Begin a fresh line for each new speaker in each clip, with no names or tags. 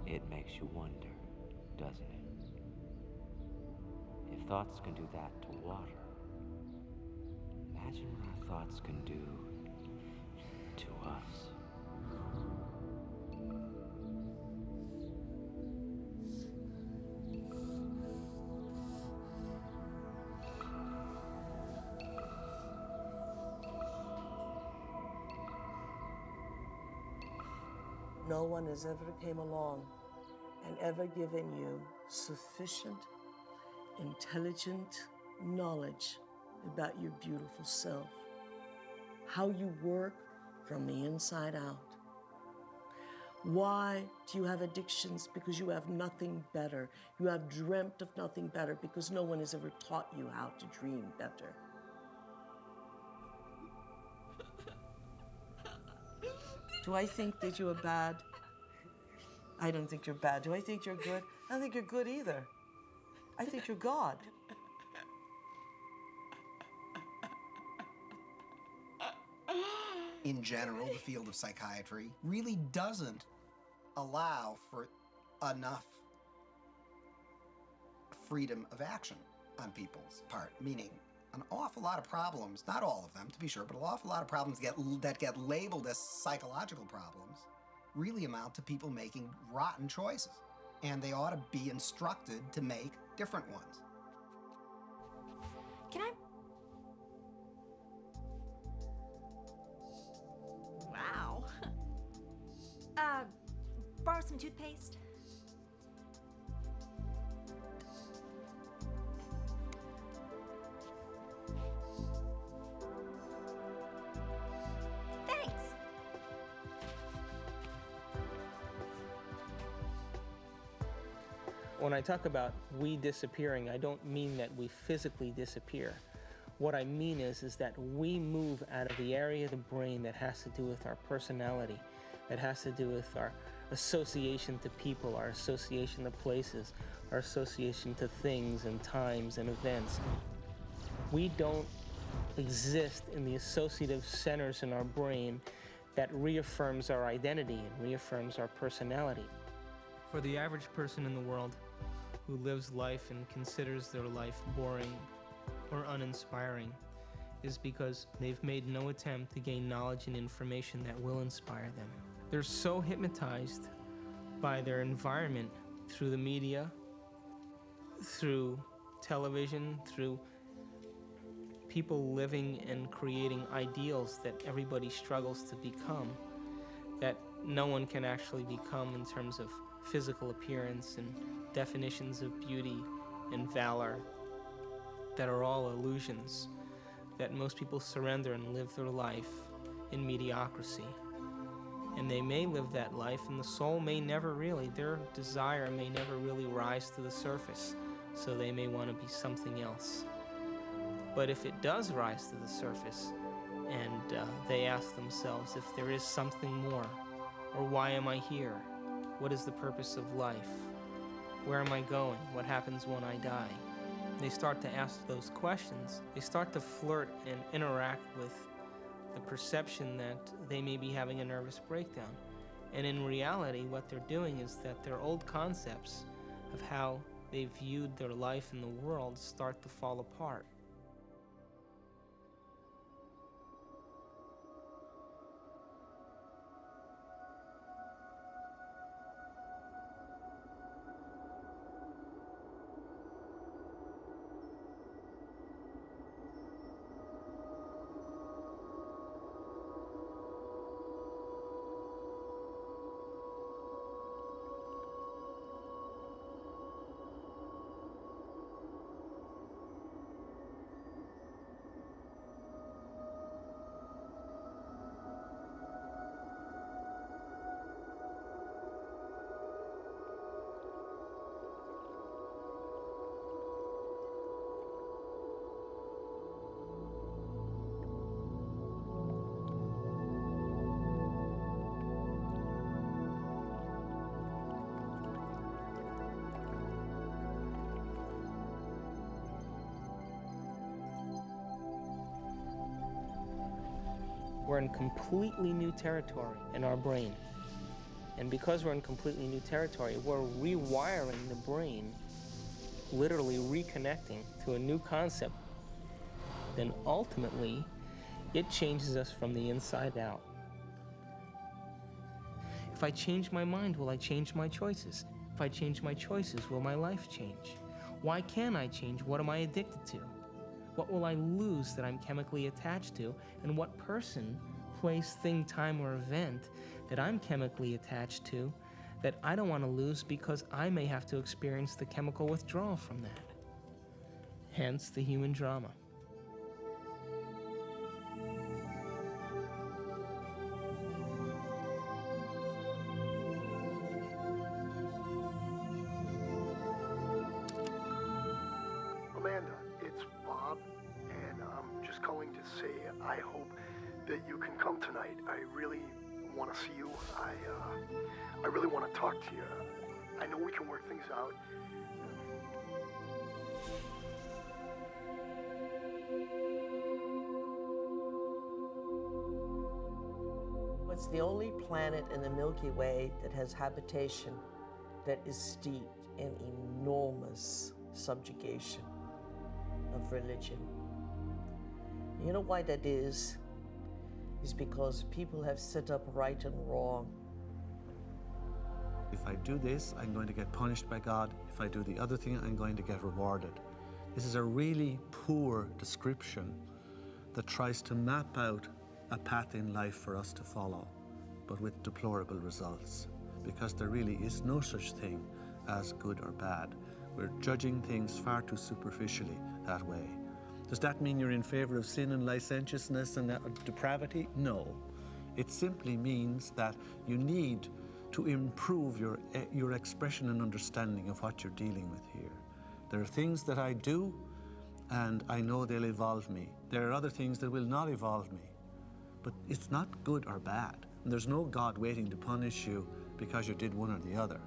It makes you wonder, doesn't it? If thoughts can do that to water, imagine what our thoughts can do to us.
No one has ever came along and ever given you sufficient, intelligent knowledge about your beautiful self, how you work from the inside out. Why do you have addictions? Because you have nothing better. You have dreamt of nothing better because no one has ever taught you how to dream better. Do I think that you are bad? I don't think you're bad. Do I think you're good? I don't think you're good either. I think you're God.
In general, the field of psychiatry really doesn't allow for enough freedom of action on people's part, meaning an awful lot of problems, not all of them to be sure, but an awful lot of problems that get labeled as psychological problems really amount to people making rotten choices, and they ought to be instructed to make different ones.
Can I? Wow. Borrow some toothpaste? Thanks.
When I talk about we disappearing, I don't mean that we physically disappear. What I mean is that we move out of the area of the brain that has to do with our personality, that has to do with our association to people, our association to places, our association to things and times and events. We don't exist in the associative centers in our brain that reaffirms our identity and reaffirms our personality. For the average person in the world who lives life and considers their life boring or uninspiring is because they've made no attempt to gain knowledge and information that will inspire them. They're so hypnotized by their environment through the media, through television, through people living and creating ideals that everybody struggles to become, that no one can actually become in terms of physical appearance and definitions of beauty and valor that are all illusions, that most people surrender and live their life in mediocrity. And they may live that life and the soul may never really, their desire may never really rise to the surface, so they may want to be something else. But if it does rise to the surface and they ask themselves if there is something more, or why am I here? What is the purpose of life? Where am I going? What happens when I die? They start to ask those questions. They start to flirt and interact with the perception that they may be having a nervous breakdown. And in reality, what they're doing is that their old concepts of how they viewed their life in the world start to fall apart. We're in completely new territory in our brain. And because we're in completely new territory, we're rewiring the brain, literally reconnecting to a new concept. Then ultimately, it changes us from the inside out. If I change my mind, will I change my choices? If I change my choices, will my life change? Why can't I change? What am I addicted to? What will I lose that I'm chemically attached to? And what person, place, thing, time, or event that I'm chemically attached to that I don't want to lose because I may have to experience the chemical withdrawal from that? Hence the human drama.
Amanda, it's Bob, and I'm just calling to say I hope that you can come tonight. I really want to see you. I really want to talk to you. I know we can work things out.
It's the only planet in the Milky Way that has habitation that is steeped in enormous subjugation of religion. You know why that is? Is because people have set up right and wrong.
If I do this, I'm going to get punished by God. If I do the other thing, I'm going to get rewarded. This is a really poor description that tries to map out a path in life for us to follow, but with deplorable results, because there really is no such thing as good or bad. We're judging things far too superficially that way. Does that mean you're in favor of sin and licentiousness and depravity? No. It simply means that you need to improve your expression and understanding of what you're dealing with here. There are things that I do, and I know they'll evolve me. There are other things that will not evolve me. But it's not good or bad. And there's no God waiting to punish you because you did one or the other.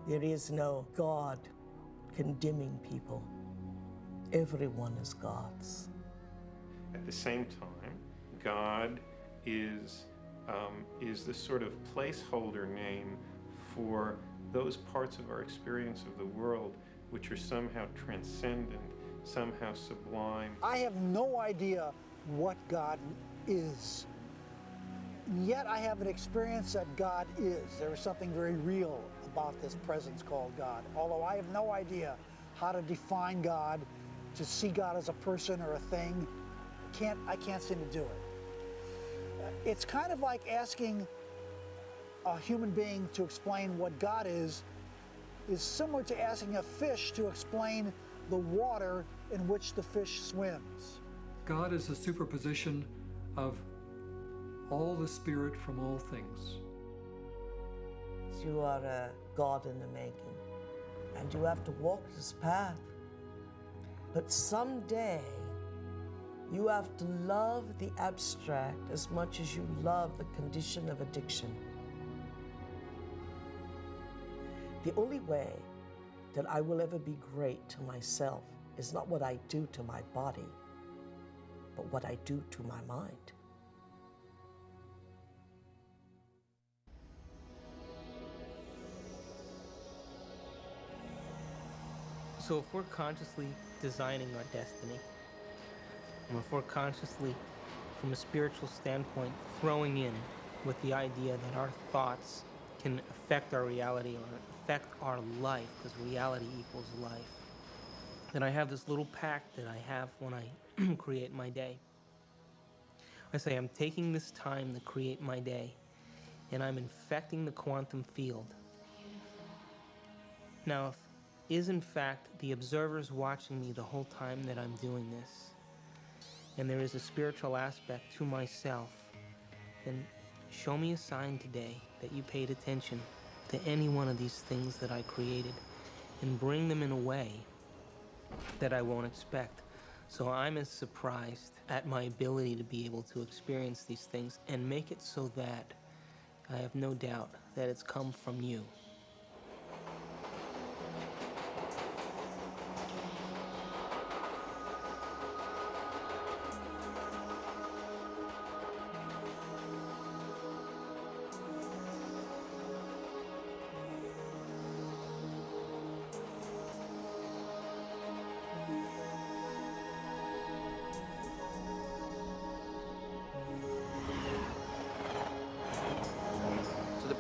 There is no God condemning people. Everyone is God's.
At the same time, God is this sort of placeholder name for those parts of our experience of the world which are somehow transcendent, somehow sublime.
I have no idea what God is. Yet I have an experience that God is. There is something very real about this presence called God. Although I have no idea how to define God, to see God as a person or a thing, I can't seem to do it. It's kind of like asking a human being to explain what God is similar to asking a fish to explain the water in which the fish swims.
God is a superposition of all the spirit from all things.
You are a God in the making, and you have to walk this path. But someday, you have to love the abstract as much as you love the condition of addiction. The only way that I will ever be great to myself is not what I do to my body, but what I do to my mind.
So if we're consciously designing our destiny, and if we're consciously, from a spiritual standpoint, throwing in with the idea that our thoughts can affect our reality or affect our life, because reality equals life, then I have this little pact that I have when I create my day. I say I'm taking this time to create my day, and I'm infecting the quantum field. Now, if is in fact the observers watching me the whole time that I'm doing this, and there is a spiritual aspect to myself, then show me a sign today that you paid attention to any one of these things that I created, and bring them in a way that I won't expect. So I'm as surprised at my ability to be able to experience these things and make it so that I have no doubt that it's come from you.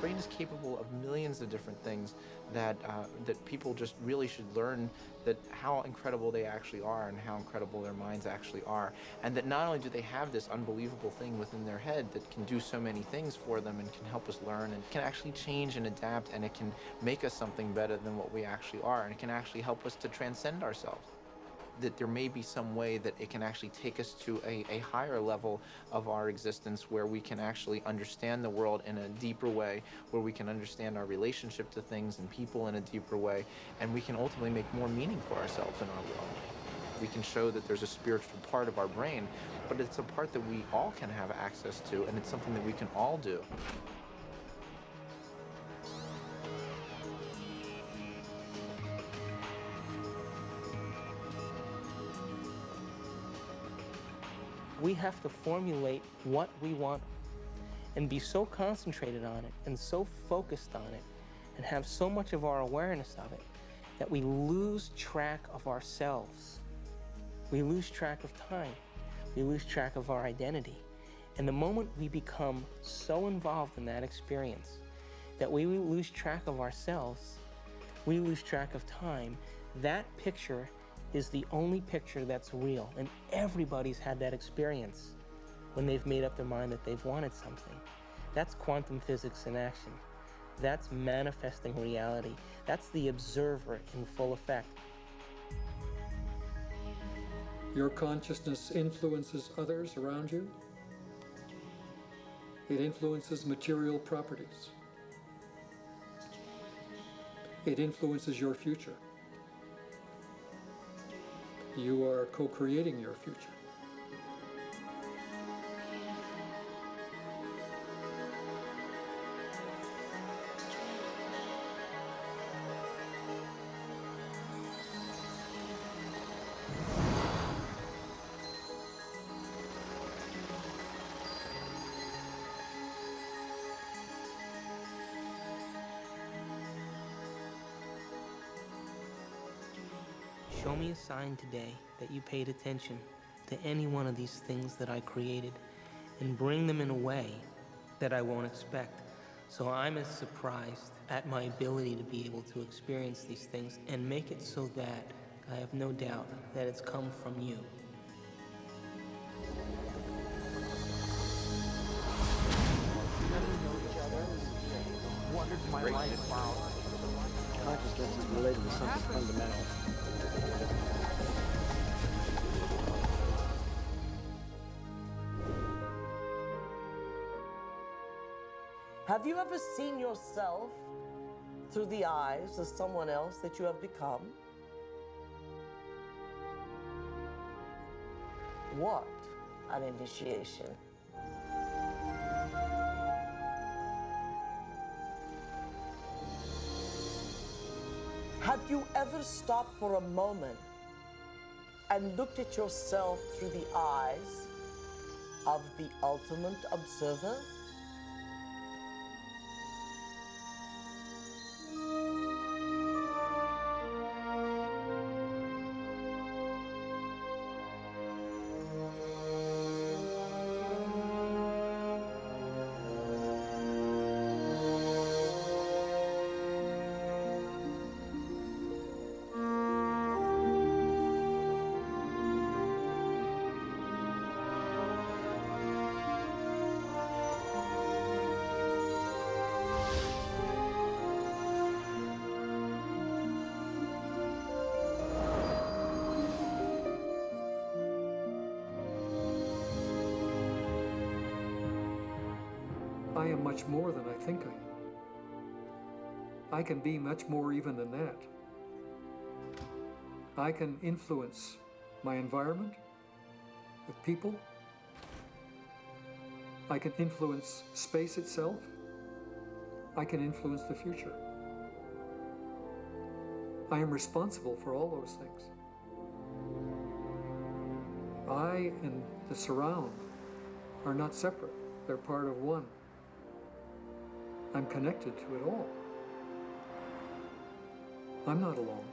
brain is capable of millions of different things that, that people just really should learn that how incredible they actually are and how incredible their minds actually are. And that not only do they have this unbelievable thing within their head that can do so many things for them and can help us learn and can actually change and adapt, and it can make us something better than what we actually are, and it can actually help us to transcend ourselves. That there may be some way that it can actually take us to a higher level of our existence where we can actually understand the world in a deeper way, where we can understand our relationship to things and people in a deeper way, and we can ultimately make more meaning for ourselves in our world. We can show that there's a spiritual part of our brain, but it's a part that we all can have access to, and it's something that we can all do.
We have to formulate what we want and be so concentrated on it and so focused on it and have so much of our awareness of it that we lose track of ourselves. We lose track of time. We lose track of our identity. And the moment we become so involved in that experience that we lose track of ourselves, we lose track of time, that picture is the only picture that's real. And everybody's had that experience when they've made up their mind that they've wanted something. That's quantum physics in action. That's manifesting reality. That's the observer in full effect.
Your consciousness influences others around you. It influences material properties. It influences your future. You are co-creating your future.
Show me a sign today that you paid attention to any one of these things that I created and bring them in a way that I won't expect. So I'm as surprised at my ability to be able to experience these things and make it so that I have no doubt that it's come from you.
Wondered my life about consciousness is related to something fundamental.
Have you ever seen yourself through the eyes of someone else that you have become? What an initiation. Have you ever stopped for a moment and looked at yourself through the eyes of the ultimate observer?
I am much more than I think I am. I can be much more even than that. I can influence my environment with people. I can influence space itself. I can influence the future. I am responsible for all those things. I and the surround are not separate. They're part of one. I'm connected to it all. I'm not alone.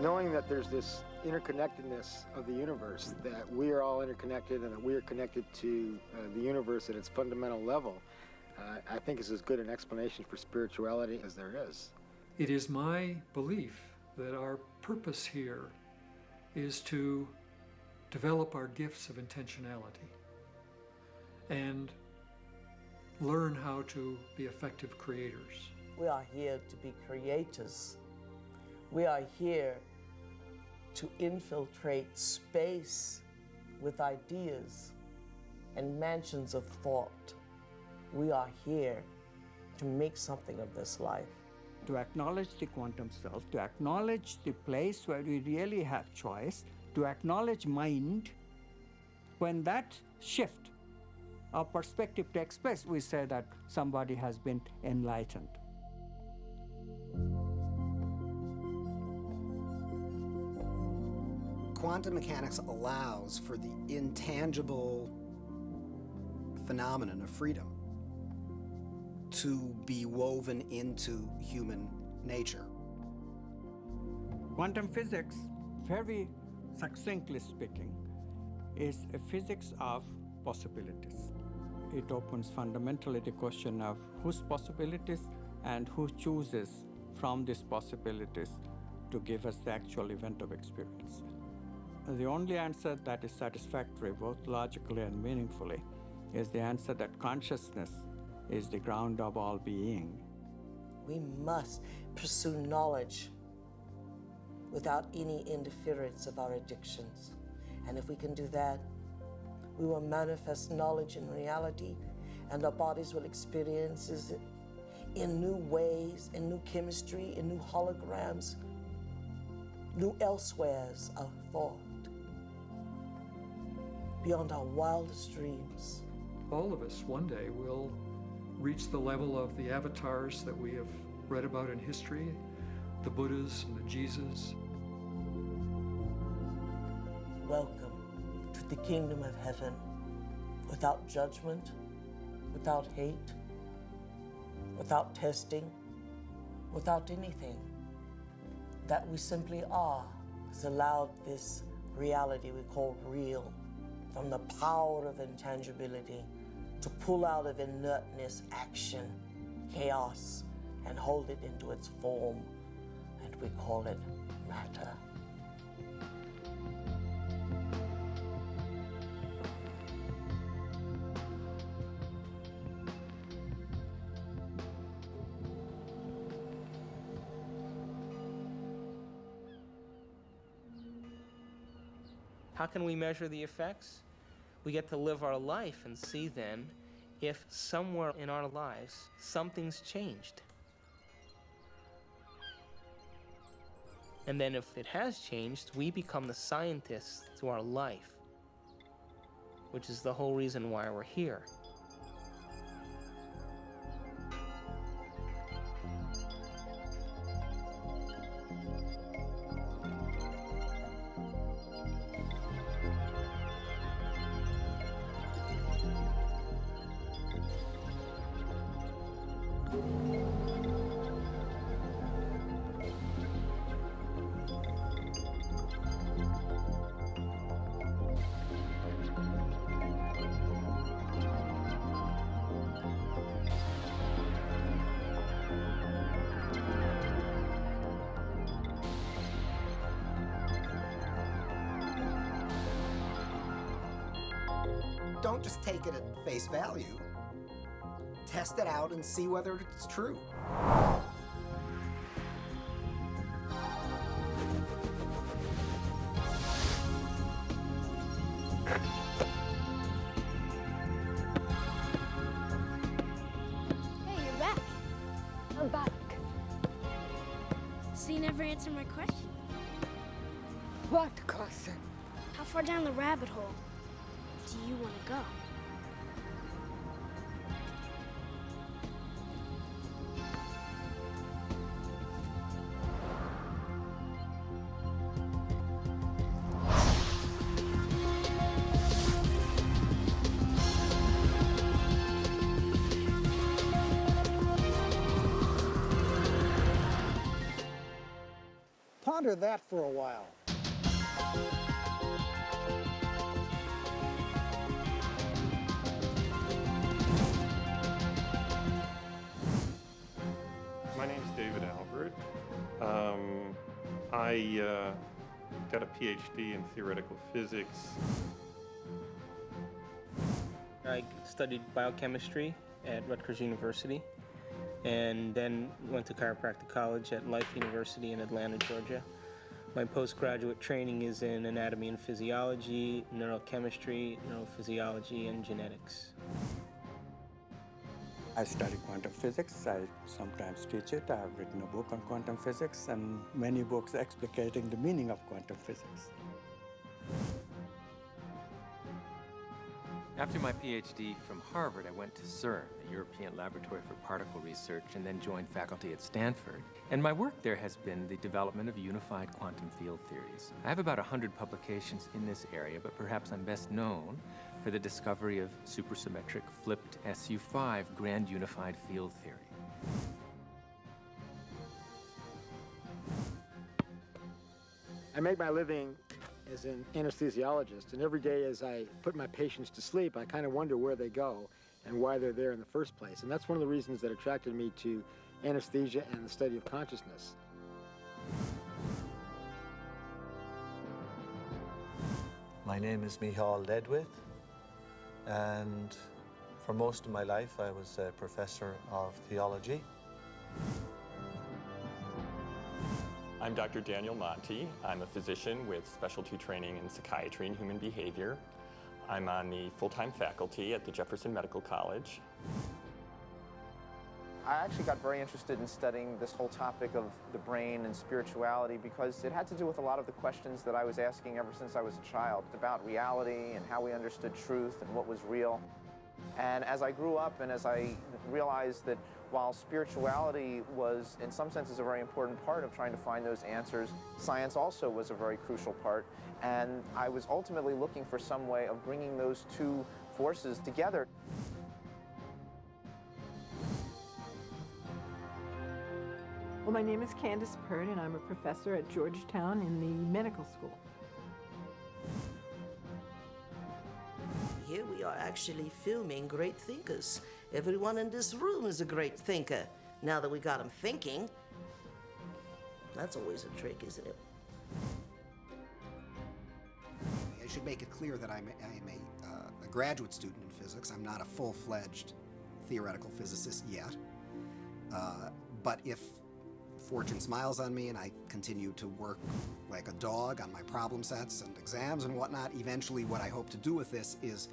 knowing that there's this interconnectedness of the universe, that we are all interconnected and that we are connected to the universe at its fundamental level, I think is as good an explanation for spirituality as there is.
It is my belief that our purpose here is to develop our gifts of intentionality and learn how to be effective creators.
We are here to be creators. We are here to infiltrate space with ideas and mansions of thought. We are here to make something of this life.
To acknowledge the quantum self, to acknowledge the place where we really have choice, to acknowledge mind. When that shift, our perspective takes place, we say that somebody has been enlightened.
Quantum mechanics allows for the intangible phenomenon of freedom to be woven into human nature.
Quantum physics, very succinctly speaking, is a physics of possibilities. It opens fundamentally the question of whose possibilities and who chooses from these possibilities to give us the actual event of experience. The only answer that is satisfactory, both logically and meaningfully, is the answer that consciousness is the ground of all being.
We must pursue knowledge without any interference of our addictions. And if we can do that, we will manifest knowledge in reality, and our bodies will experience it in new ways, in new chemistry, in new holograms, new elsewheres of thought, beyond our wildest dreams.
All of us one day will reach the level of the avatars that we have read about in history, the Buddhas and the Jesus.
Welcome to the kingdom of heaven, without judgment, without hate, without testing, without anything. That we simply are has allowed this reality we call real, from the power of intangibility, to pull out of inertness action, chaos, and hold it into its form, and we call it matter.
How can we measure the effects? We get to live our life and see then if somewhere in our lives something's changed. And then if it has changed, we become the scientists to our life, which is the whole reason why we're here.
Don't just take it at face value. Test it out and see whether it's true.
Hey, you're back. I'm back. So you never answered my question.
What question?
How far down the rabbit hole do you want to go?
Ponder that for a while.
My name's David Albert. I got a PhD in theoretical physics.
I studied biochemistry at Rutgers University and then went to chiropractic college at Life University in Atlanta, Georgia. My postgraduate training is in anatomy and physiology, neurochemistry, neurophysiology, and genetics.
I study quantum physics. I sometimes teach it. I've written a book on quantum physics and many books explicating the meaning of quantum physics.
After my PhD from Harvard, I went to CERN, the European Laboratory for Particle Research, and then joined faculty at Stanford. And my work there has been the development of unified quantum field theories. I have about 100 publications in this area, but perhaps I'm best known for the discovery of supersymmetric flipped SU5 grand unified field theory.
I make my living as an anesthesiologist, and every day as I put my patients to sleep, I kind of wonder where they go and why they're there in the first place. And that's one of the reasons that attracted me to anesthesia and the study of consciousness.
My name is Michal Ledwith, and for most of my life I was a professor of theology.
I'm Dr. Daniel Monti. I'm a physician with specialty training in psychiatry and human behavior. I'm on the full-time faculty at the Jefferson Medical College.
I actually got very interested in studying this whole topic of the brain and spirituality because it had to do with a lot of the questions that I was asking ever since I was a child about reality and how we understood truth and what was real. And as I grew up and as I realized that while spirituality was, in some senses, a very important part of trying to find those answers, science also was a very crucial part. And I was ultimately looking for some way of bringing those two forces together.
Well, my name is Candace Pert, and I'm a professor at Georgetown in the medical school.
Here we are actually filming great thinkers. Everyone in this room is a great thinker. Now that we got them thinking, that's always a trick, isn't it?
I should make it clear that I am a graduate student in physics. I'm not a full-fledged theoretical physicist yet. But if fortune smiles on me and I continue to work like a dog on my problem sets and exams and whatnot, eventually what I hope to do with this is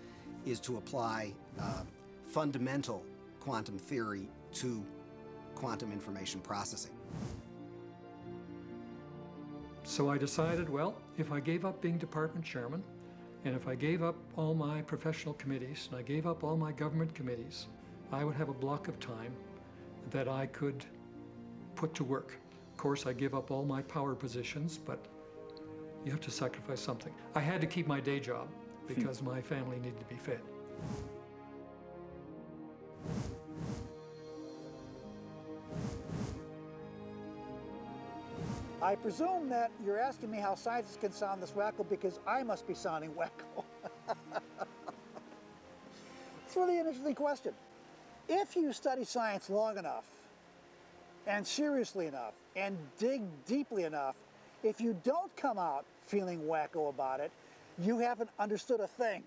to apply fundamental quantum theory to quantum information processing.
So I decided, well, if I gave up being department chairman, and if I gave up all my professional committees, and I gave up all my government committees, I would have a block of time that I could put to work. Of course, I give up all my power positions, but you have to sacrifice something. I had to keep my day job because my family needed to be fed.
I presume that you're asking me how scientists can sound this wacko because I must be sounding wacko. It's really an interesting question. If you study science long enough, and seriously enough, and dig deeply enough, if you don't come out feeling wacko about it, you haven't understood a thing.